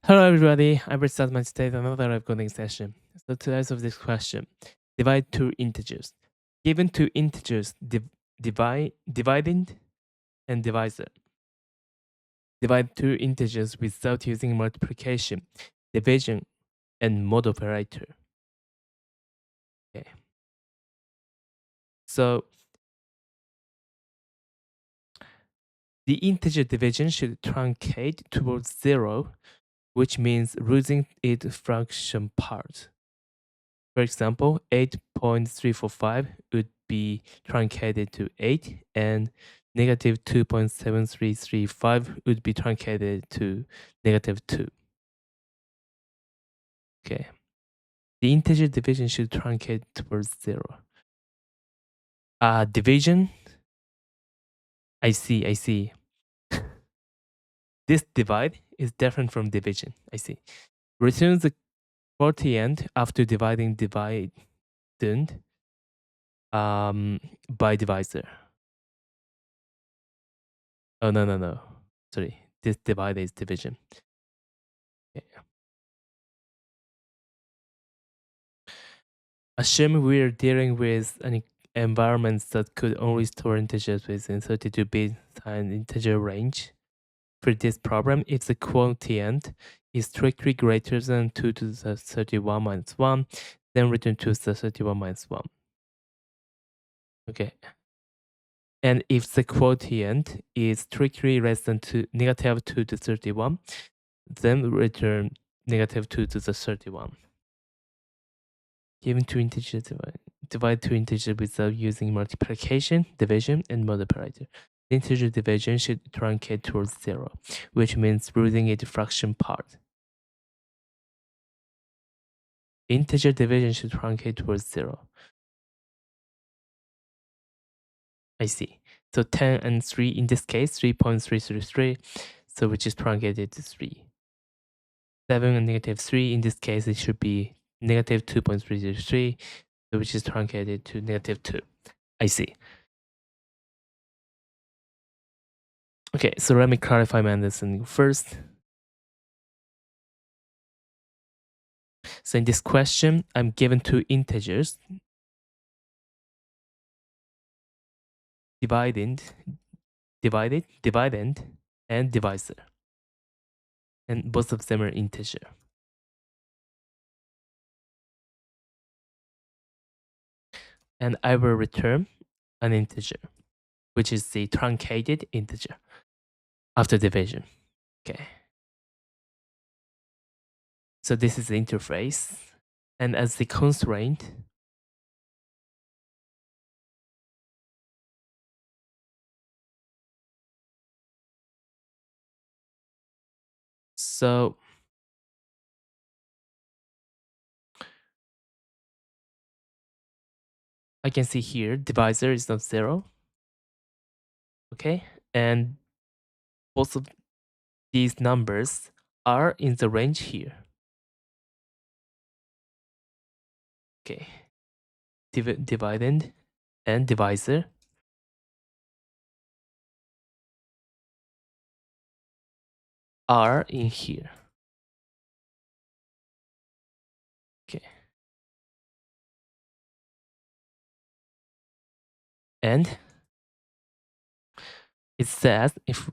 Hello everybody, I will start my today another live coding session. So to answer this question, divide two integers. Given two integers, dividend and divisor. Divide two integers without using multiplication, division, and mod operator. Okay. So the integer division should truncate towards 0, which means losing its fraction part. For example, 8.345 would be truncated to 8, and negative 2.7335 would be truncated to negative 2. Okay. The integer division should truncate towards 0. Division? I see. This divide is different from division. I see. Returns the quotient after dividing dividend by divisor. Oh, no. Sorry. This divide is division. Okay. Assume we're dealing with an environment that could only store integers within 32-bit and integer range. For this problem, if the quotient is strictly greater than 2 to the 31 minus 1, then return 2 to the 31 minus 1. Okay. And if the quotient is strictly less than negative 2 to 31, then return negative 2 to the 31. Given two integers, divide two integers without using multiplication, division, and mod operator. The integer division should truncate towards 0, which means losing its fraction part. Integer division should truncate towards 0. I see. So 10 and 3, in this case, 3.333, so which is truncated to 3. 7 and negative 3, in this case, it should be negative 2.333, so which is truncated to negative 2. I see. Okay, so let me clarify my understanding first. So in this question, I'm given two integers, dividend, and divisor. And both of them are integer. And I will return an integer, which is the truncated integer after division. Okay. So this is the interface. And as the constraint, so I can see here divisor is not 0. Okay. And both of these numbers are in the range here. Okay. Dividend and divisor are in here. Okay. And it says if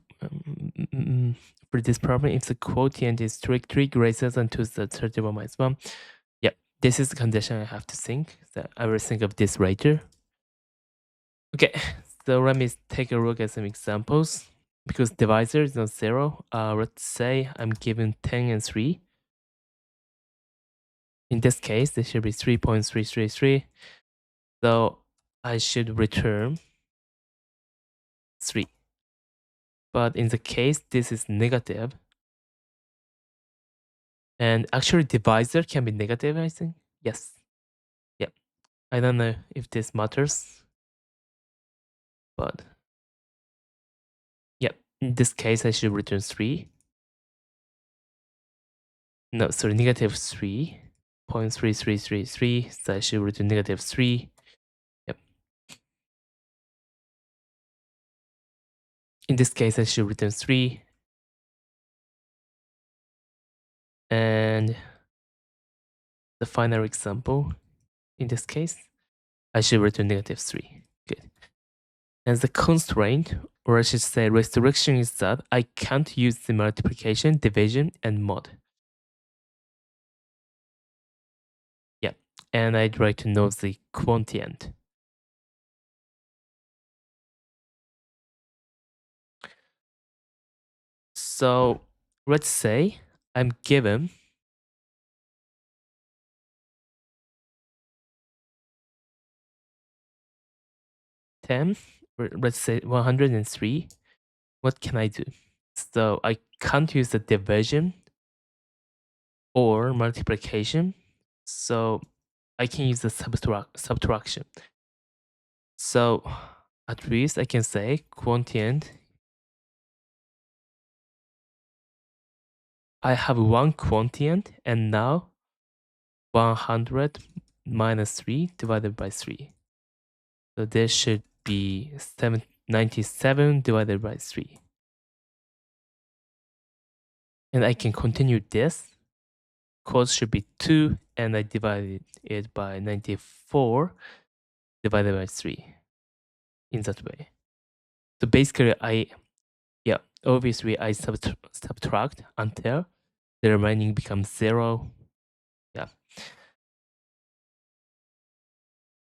for this problem, if the quotient is strictly greater than 2 to the 31 minus 1, yeah, this is the condition I have to think. So I will think of this later. Okay, so let me take a look at some examples. Because divisor is not 0, let's say I'm given 10 and 3. In this case, this should be 3.333. So I should return 3. But in the case this is negative, and actually divisor can be negative, I think. Yes. Yeah. I don't know if this matters, but yeah, in this case I should return 3. No, sorry, negative 3.3333. So I should return negative 3. Yep. In this case I should return 3. And the final example, in this case, I should return -3. Good. And the constraint, or I should say restriction, is that I can't use the multiplication, division, and mod. Yeah, and I'd like to know the quotient. So let's say I'm given 10, or let's say 103. What can I do? So I can't use the division or multiplication. So I can use the subtraction. So at least I can say quotient. I have one quotient, and now 100 minus 3 divided by 3. So there should be 97 divided by 3. And I can continue this. Cos should be 2, and I divided it by 94 divided by 3 in that way. So basically, obviously I subtract until the remaining becomes 0. Yeah.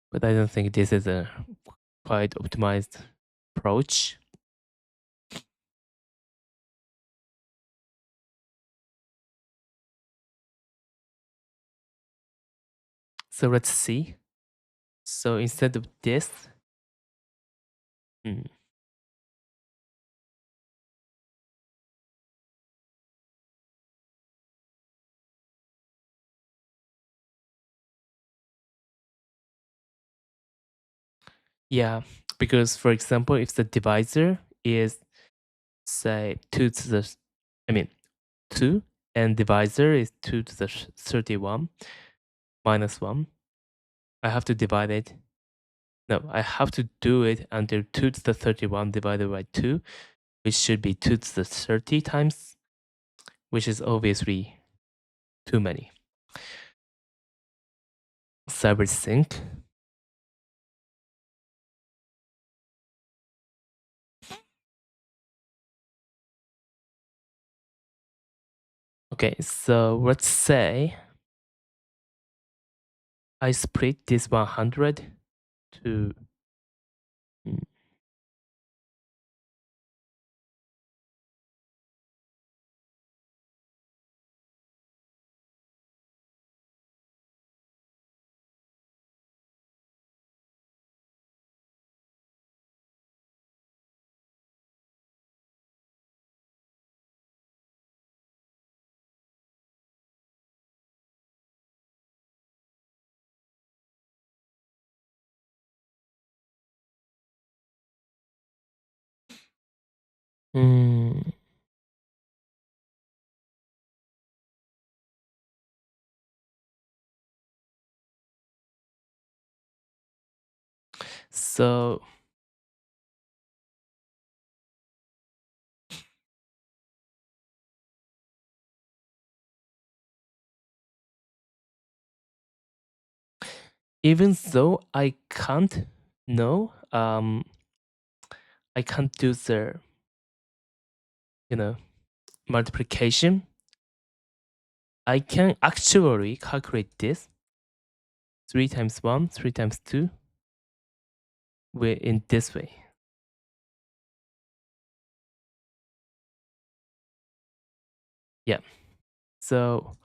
But I don't think this is a quite optimized approach. So let's see. So instead of this, hmm, yeah, because for example, if the divisor is say 2 to the, I mean 2, and divisor is 2 to the 31 minus 1, I have to divide it. No, I have to do it until 2 to the 31 divided by 2, which should be 2 to the 30 times, which is obviously too many. Cyber sync. Okay, so let's say I split this 100 to mm, mm, so even though I can't know, I can't do the multiplication, I can actually calculate this 3 times 1, 3 times 2 in this way. Yeah. So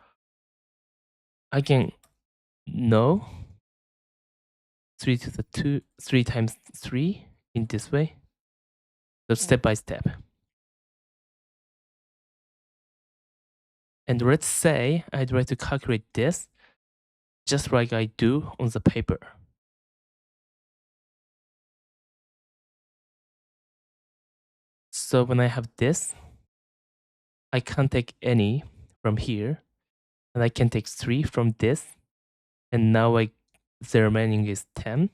I can know 3 to the 2, 3 times 3 in this way. So step by step. And let's say I try to calculate this just like I do on the paper. So when I have this, I can't take any from here, and I can take 3 from this, and now the remaining is 10.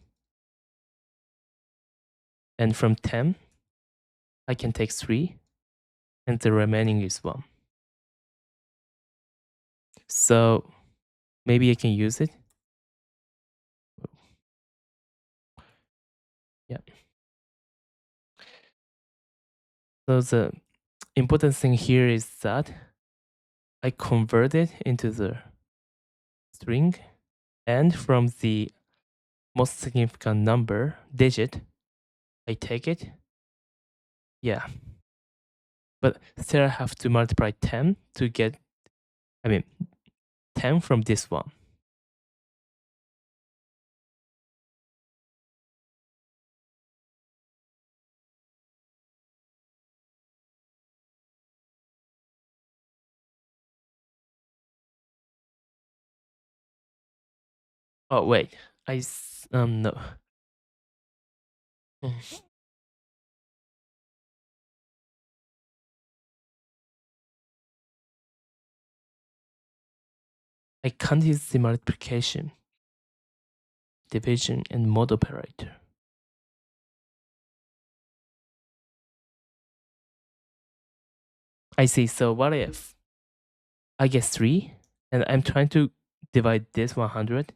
And from 10, I can take 3, and the remaining is 1. So maybe I can use it. Yeah. So the important thing here is that I convert it into the string, and from the most significant number digit, I take it. Yeah. But still I have to multiply 10 to get, 10 from this one. Oh, wait. No. Mm. I can't use the multiplication, division, and mod operator. I see. So what if I get 3 and I'm trying to divide this 100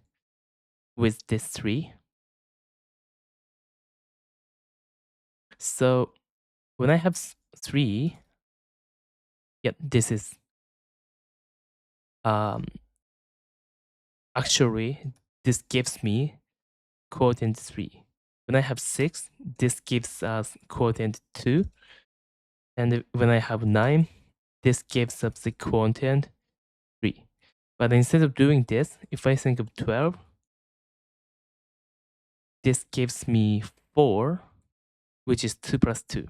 with this 3? So when I have 3, this is um actually this gives me quotient 3. When I have 6, this gives us quotient 2. And when I have 9, this gives us the quotient 3. But instead of doing this, if I think of 12, this gives me 4, which is 2 plus 2.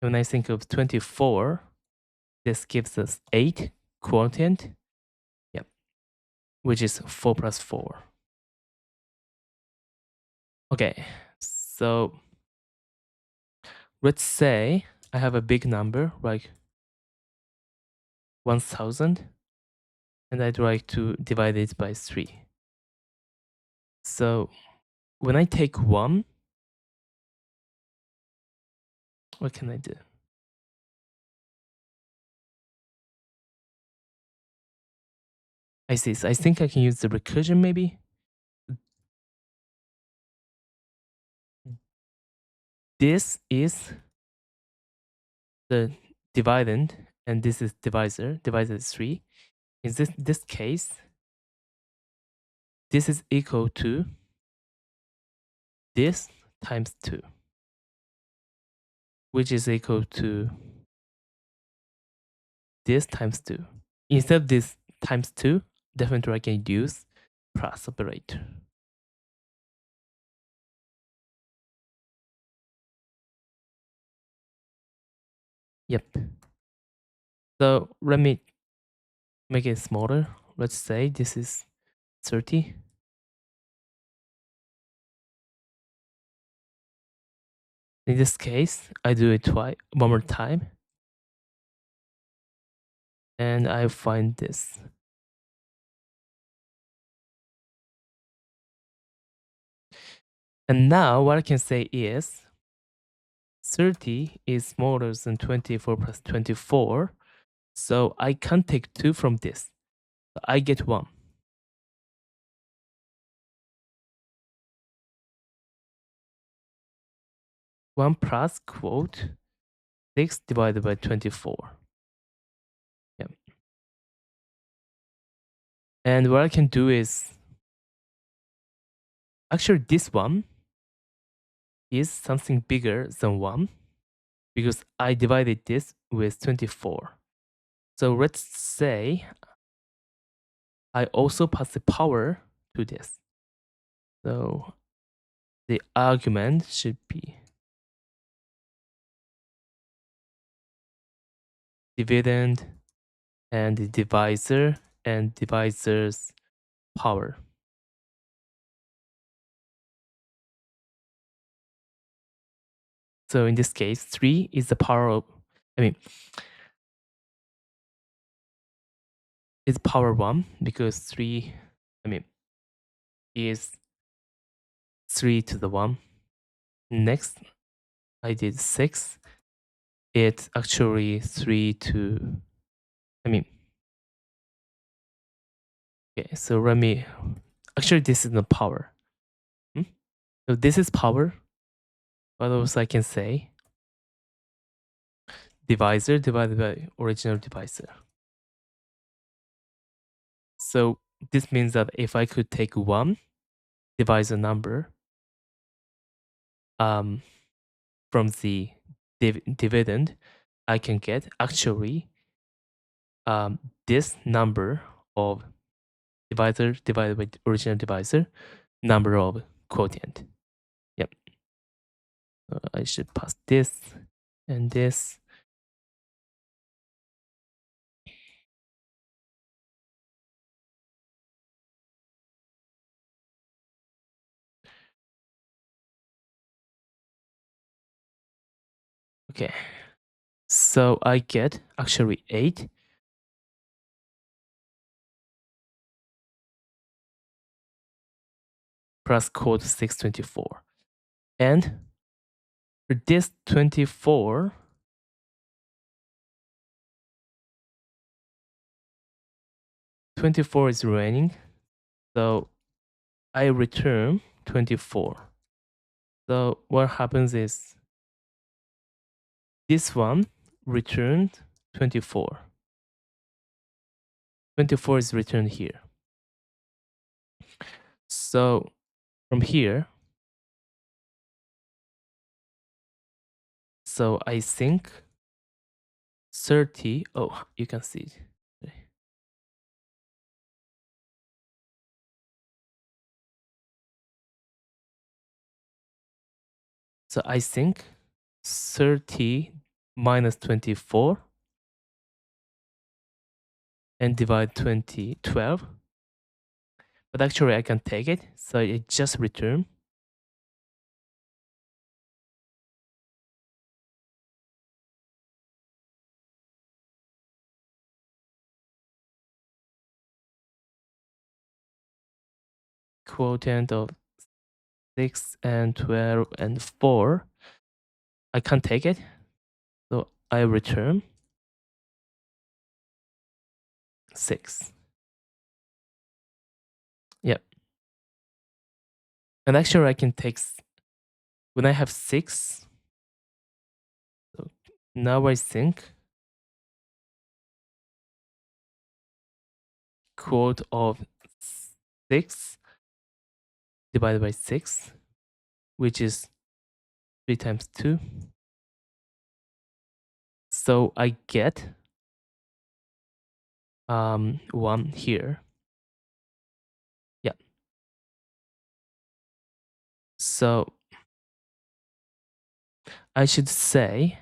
When I think of 24, this gives us 8 quotient, which is 4 plus 4. Okay, so let's say I have a big number like 1000, and I'd like to divide it by 3. So when I take 1, what can I do? I see. So I think I can use the recursion maybe. This is the dividend, and this is divisor. Divisor is 3. In this case, this is equal to this times 2, which is equal to this times 2. Instead of this times 2, definitely I can use plus operator. Yep. So let me make it smaller. Let's say this is 30. In this case, I do it one more time, and I find this. And now what I can say is 30 is smaller than 24 plus 24. So I can't take 2 from this. So I get 1. 1 plus quote 6 divided by 24. Yeah. And what I can do is actually this one is something bigger than 1 because I divided this with 24. So let's say I also pass the power to this. So the argument should be dividend and the divisor and divisor's power. So in this case, 3 is the power of, it's power 1 because 3, is 3 to the 1. Next, I did 6. It's actually 3 to, Okay, so let me, actually this is the power. So this is power. What else I can say? Divisor divided by original divisor. So this means that if I could take one divisor number from the dividend, I can get actually this number of divisor divided by original divisor, number of quotient. Yep. I should pass this and this. Okay. So I get actually 8 plus code 624. And for this 24, is remaining. So I return 24. So what happens is this one returned 24. 24 is returned here. So from here, so I think 30, oh, you can see it. So I think 30 minus 24 and divide 12. But actually I can take it, so it just return quotient of 6 and 12 and 4. I can't take it, so I return 6. Yep. And actually I can take, when I have 6, so now I think quote of 6 divided by 6, which is 3 times 2. So I get 1 here. Yeah. So I should say,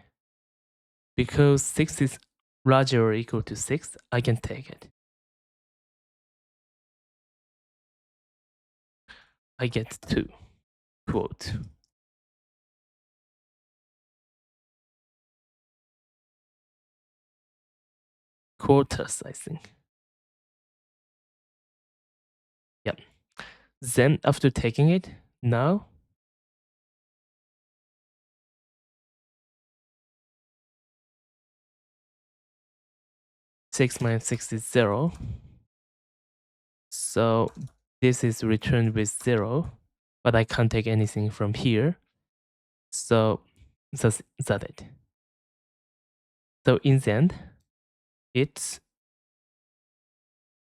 because 6 is larger or equal to 6, I can take it. I get 2, quote. Quarters, I think. Yep. Then after taking it, now 6 minus 6 is 0. So this is returned with 0, but I can't take anything from here. So that's it. So in the end, it's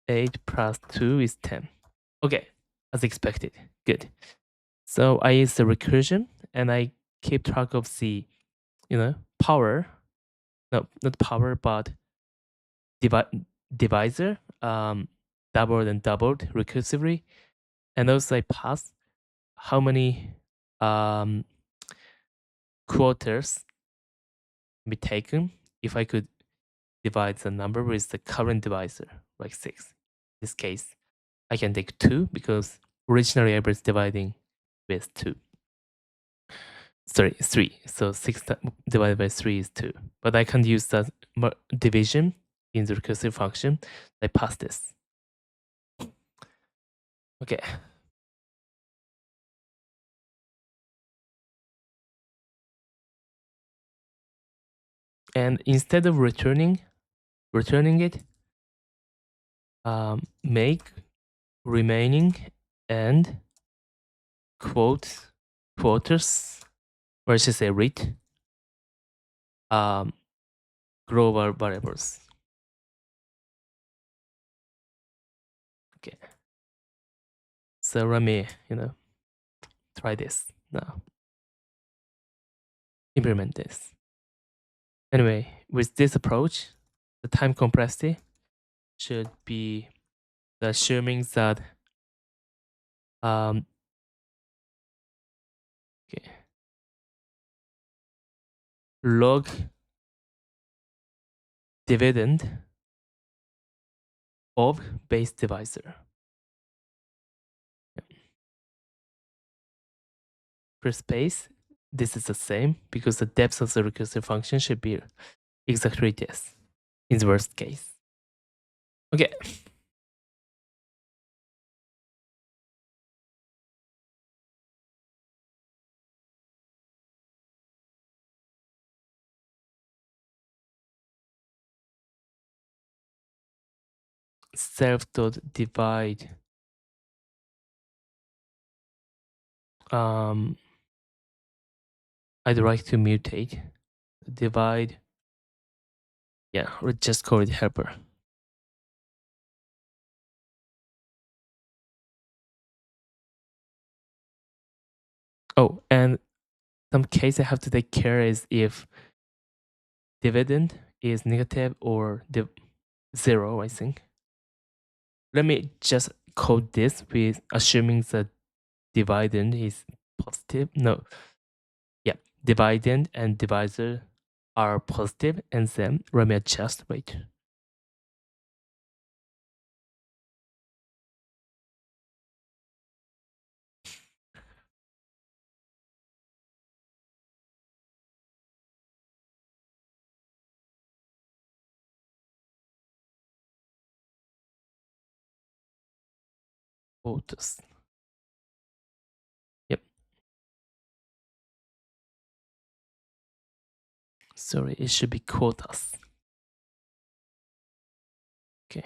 8 plus 2 is 10. Okay, as expected. Good. So I use the recursion and I keep track of the, power. No, not power, but divisor, doubled and doubled recursively. And also I pass how many quarters be taken if I could divide the number with the current divisor, like 6. In this case, I can take 2 because originally I was dividing with 2. Sorry, 3. So 6 divided by 3 is 2. But I can't use that division in the recursive function. I pass this. Okay. And instead of returning it, make remaining and quotes, or I should say read global variables. Okay. So let me, try this now. Implement this. Anyway, with this approach, the time complexity should be assuming that okay, log dividend of base divisor. For space, this is the same because the depth of the recursive function should be exactly this in the worst case. Okay. Self.divide I'd like to mutate divide. Yeah, let's just call it helper. Oh, and some case I have to take care is if dividend is negative or 0, I think. Let me just code this with assuming the dividend is positive. No, yeah, dividend and divisor are positive, and then let me adjust. Wait. Quotas. Yep. Sorry, it should be quotas. Okay.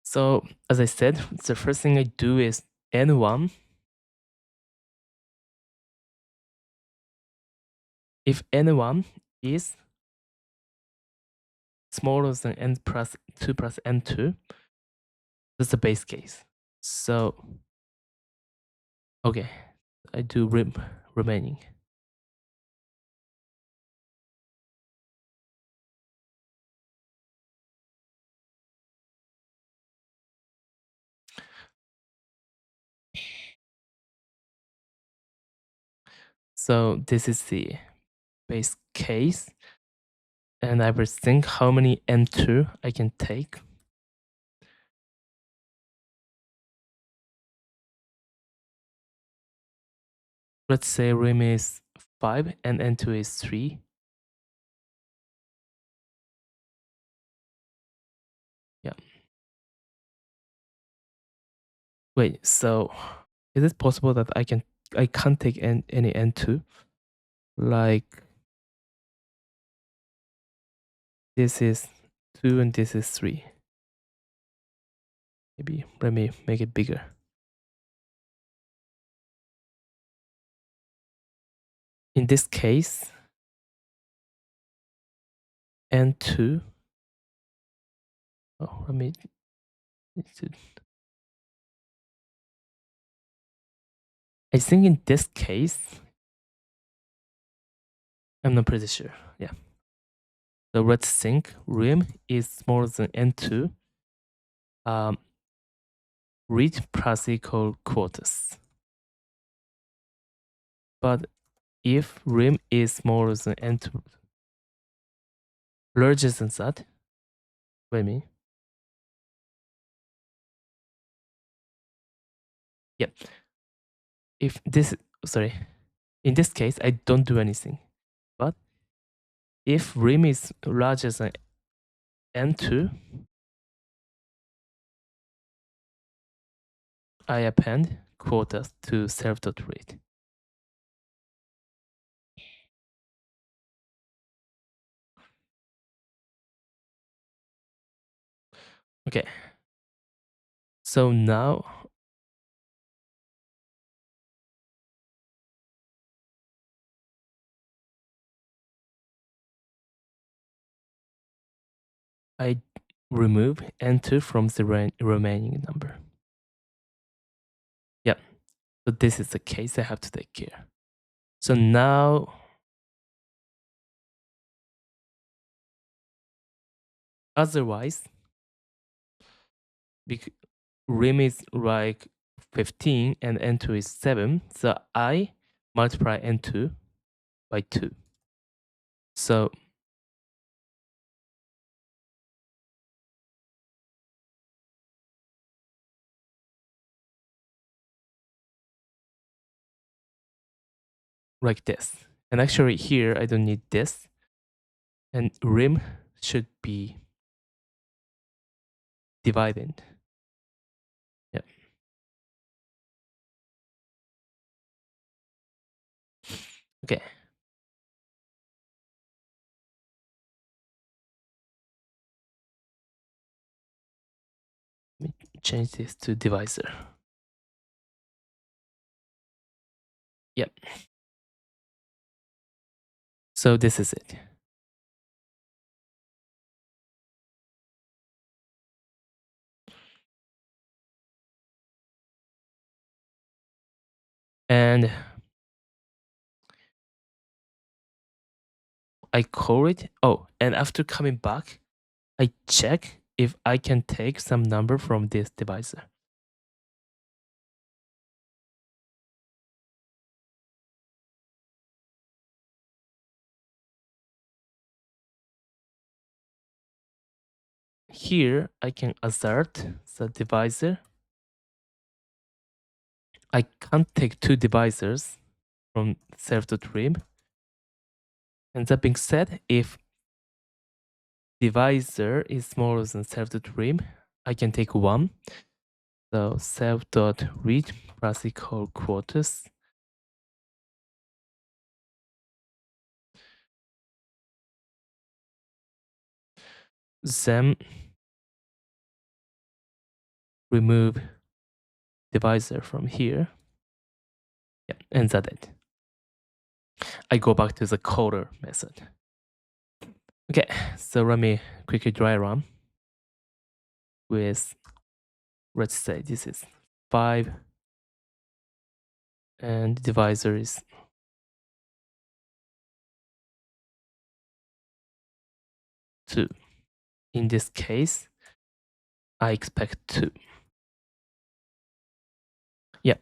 So as I said, the first thing I do is n1. If n1 is smaller than n plus 2 plus n2, that's the base case. So, okay, I do remaining. So this is the base case. And I will think how many n2 I can take. Let's say rim is 5 and n2 is 3. Yeah. Wait, so is it possible that I can't take any n2? Like this is 2 and this is 3. Maybe let me make it bigger. In this case, n2. Oh, let me. I think in this case, I'm not pretty sure. Yeah. So let's think rim is smaller than n2. Read plus equal quotas. But if rim is smaller than n2, larger than that, what do you mean? Yeah. If this, sorry, in this case, I don't do anything. But if rim is larger than n2, I append quotas to self.read. Okay. So now I remove n2 from the remaining number. Yeah, so this is the case I have to take care. So now otherwise, rim is like 15 and n2 is 7, so I multiply n2 by 2. So like this. And actually here I don't need this. And rim should be divided. Yeah. Okay. Let me change this to divisor. Yep. So this is it. And I call it. Oh, and after coming back, I check if I can take some number from this divisor. Here I can assert the divisor. I can't take two divisors from self.rim. And that being said, if divisor is smaller than self.rim, I can take one. So self.read plus equal quarters. Then remove divisor from here. Yeah, and that's it. I go back to the caller method. Okay, so let me quickly dry run with, let's say this is 5 and divisor is 2. In this case, I expect 2. Yeah.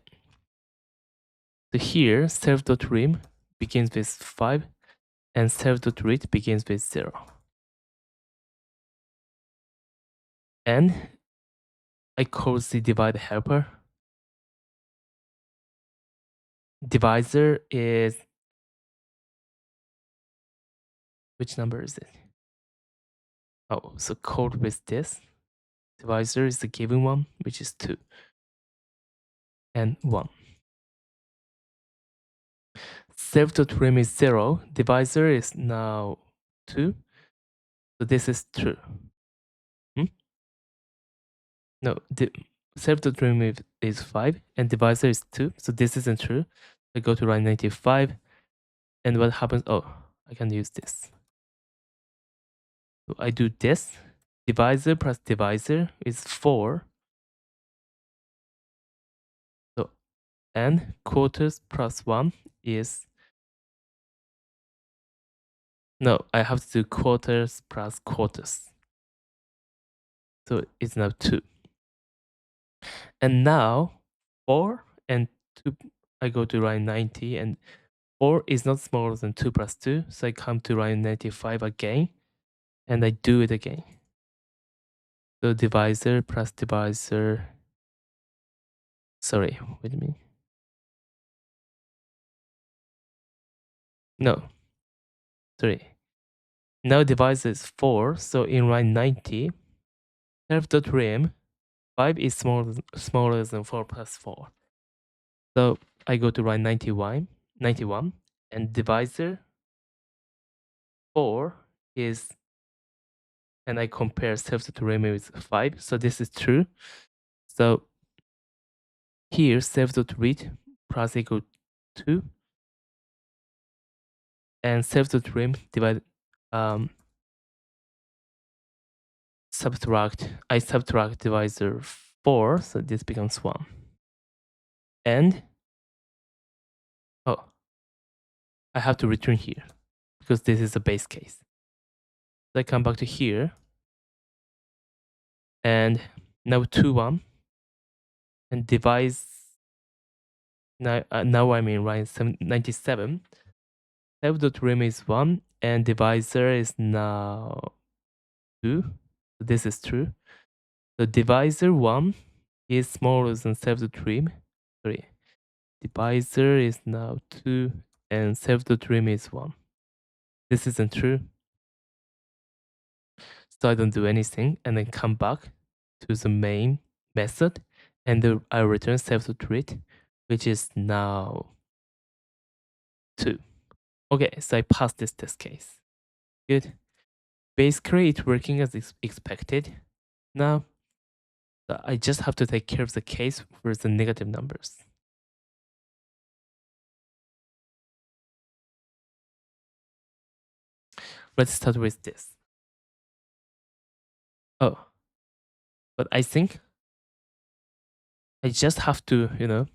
So here, self.rim begins with 5 and self.read begins with 0. And I call the divide helper. Divisor is, which number is it? Oh, so code with this. Divisor is the given one, which is 2 and 1. Self.rim is 0. Divisor is now 2. So this is true. No, the self.rim is 5 and divisor is 2. So this isn't true. I go to line 95. And what happens? Oh, I can use this. So I do this. Divisor plus divisor is 4. So n quarters plus 1 is, no, I have to do quarters plus quarters. So it's now 2. And now 4 and 2, I go to line 90 and 4 is not smaller than 2 plus 2. So I come to line 95 again and I do it again. So divisor plus divisor. Sorry, wait a minute. No, sorry. Now divisor is 4. So in line 90, self.rim 5 is smaller than 4 plus 4. So I go to line 91, and divisor 4 is, and I compare self to rim with 5. So this is true. So here self.read plus equal 2 and self.rem divide I subtract divisor 4, so this becomes 1. And oh, I have to return here because this is the base case. So I come back to here and now 2 1 and devise now I'm in line 97. Self.rem is 1 and divisor is now 2. So this is true. The divisor 1 is smaller than self.rem. Sorry. Divisor is now 2 and self.rem is 1. This isn't true. So I don't do anything and then come back to the main method and then I return self.read, which is now 2. Okay, so I passed this test case. Good. Basically, it's working as expected. Now, I just have to take care of the case for the negative numbers. Let's start with this. Oh, but I think I just have to,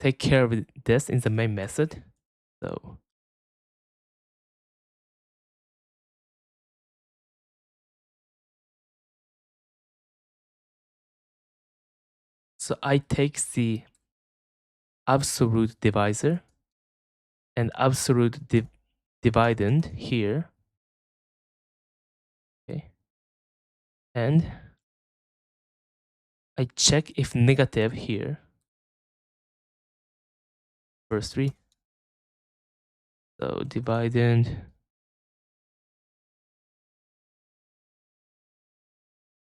take care of this in the main method. So I take the absolute divisor and absolute dividend here. Okay. And I check if negative here. First 3. So dividend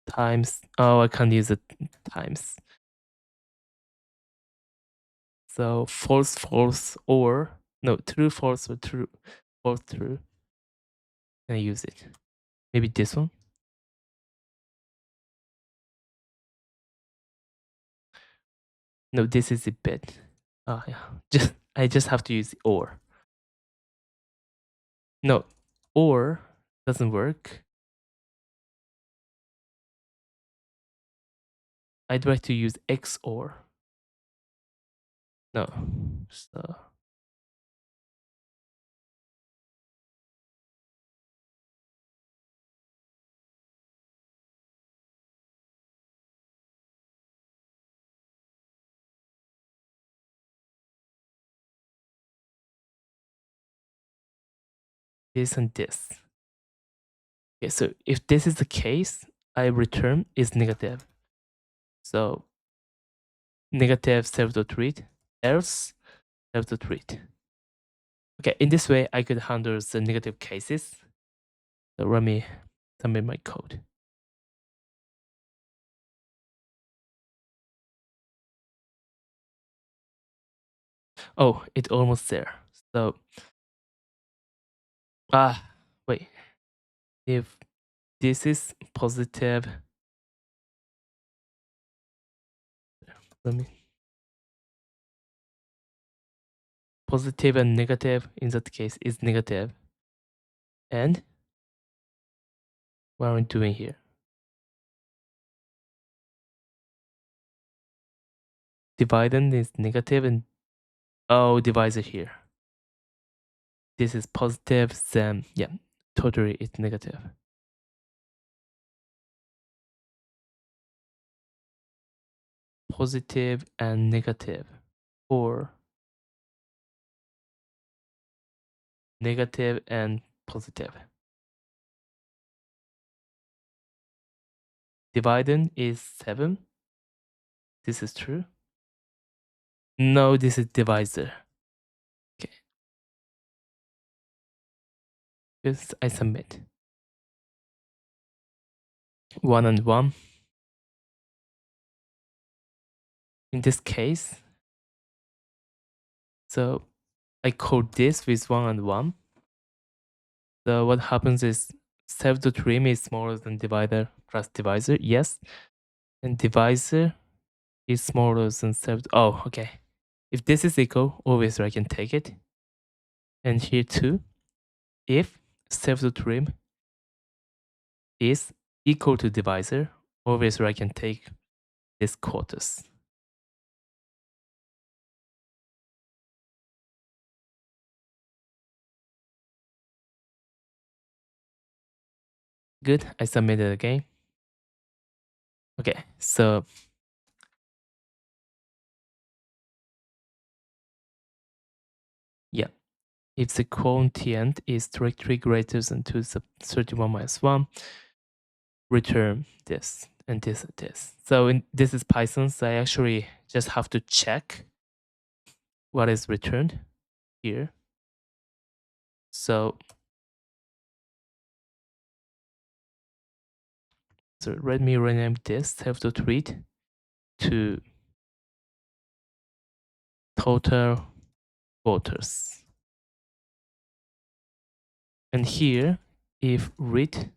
times, oh, I can't use it times. So false, false, or no, true, false, or true, false, true. Can I use it? Maybe this one. No, this is a bit. Oh yeah, I just have to use or. No, or doesn't work. I'd like to use XOR. No, so this and this. Okay, so if this is the case, I return is negative. So negative self.read, else self.read. Okay, in this way, I could handle the negative cases. So let me submit my code. Oh, it's almost there. So, wait. If this is positive, let me. Positive and negative in that case is negative. And what are we doing here? Dividend is negative and divisor here. This is positive, then yeah, totally it's negative. Positive and negative, or negative and positive. Dividend is 7. This is true. No, this is divisor. Okay. This I submit. 1 and 1. In this case, so I code this with 1 and 1. So what happens is self.rem is smaller than divider plus divisor, yes. and divisor is smaller than 7. Oh, okay. If this is equal, obviously I can take it. And here too, if 7 trim is equal to divisor, obviously I can take this quarters. Good, I submit it again. Okay, so yeah, if the quotient is directly greater than 2 to the 31 minus 1, return this and this and this. So this is Python, so I actually just have to check what is returned here. So let me rename this have.read to total voters. And here, if read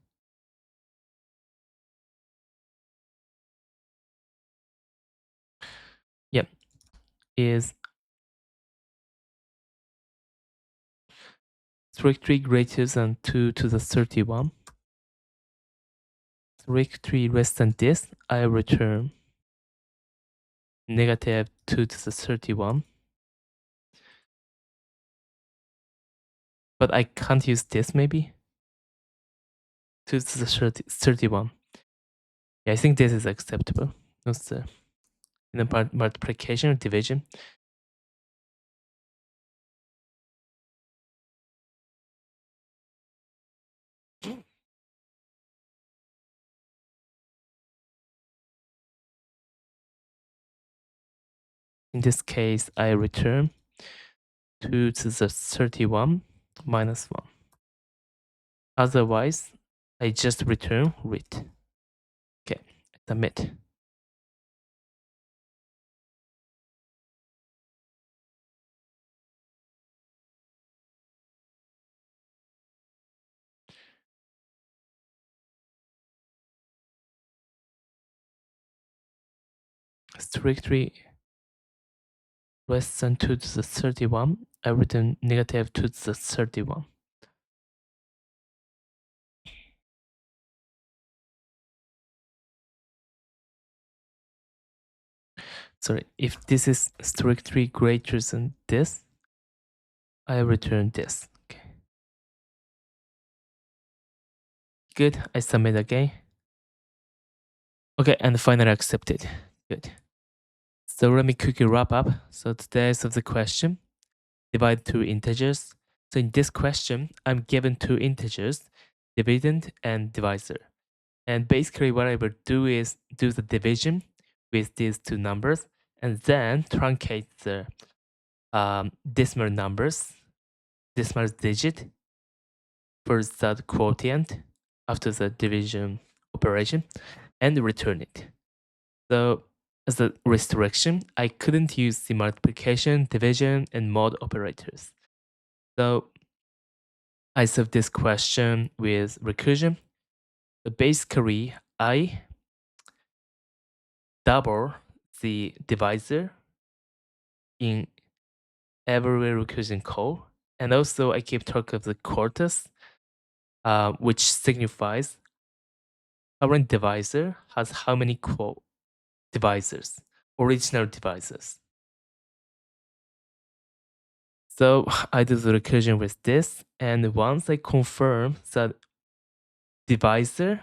is strictly greater than 2 to the 31, strictly less than this, I return negative 2 to the 31. But I can't use this maybe? 2 to the 31. Yeah, I think this is acceptable. That's the multiplication or division. In this case, I return 2 to the 31 minus 1. Otherwise, I just return read. Okay, submit. Strictly less than 2 to the 31, I return negative 2 to the 31. Sorry, if this is strictly greater than this, I return this. Okay. Good, I submit again. Okay, and finally accepted. Good. So let me quickly wrap up. So today's of the question, divide two integers. So in this question, I'm given two integers, dividend and divisor. And basically what I will do is do the division with these two numbers and then truncate the decimal numbers, decimal digit for that quotient after the division operation and return it. So as a restriction, I couldn't use the multiplication, division, and mod operators. So I solved this question with recursion. So basically, I double the divisor in every recursion call. And also I keep track of the quarters, which signifies current divisor has how many divisors, original divisors. So I do the recursion with this, and once I confirm that divisor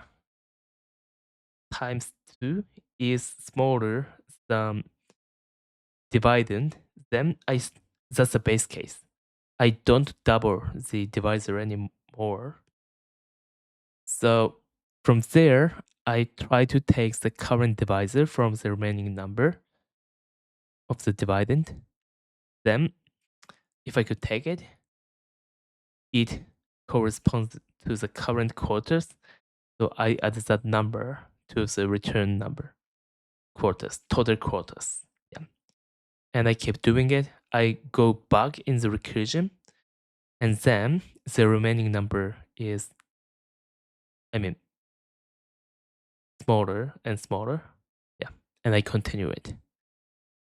times 2 is smaller than dividend, then that's the base case. I don't double the divisor anymore. So from there, I try to take the current divisor from the remaining number of the dividend. Then, if I could take it, it corresponds to the current quarters. So I add that number to the return number, quarters, total quarters. Yeah. And I keep doing it. I go back in the recursion, and then the remaining number is, smaller and smaller. and I continue it.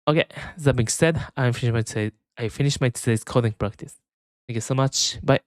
Okay, that being said, I finished my today's coding practice. Thank you so much. Bye.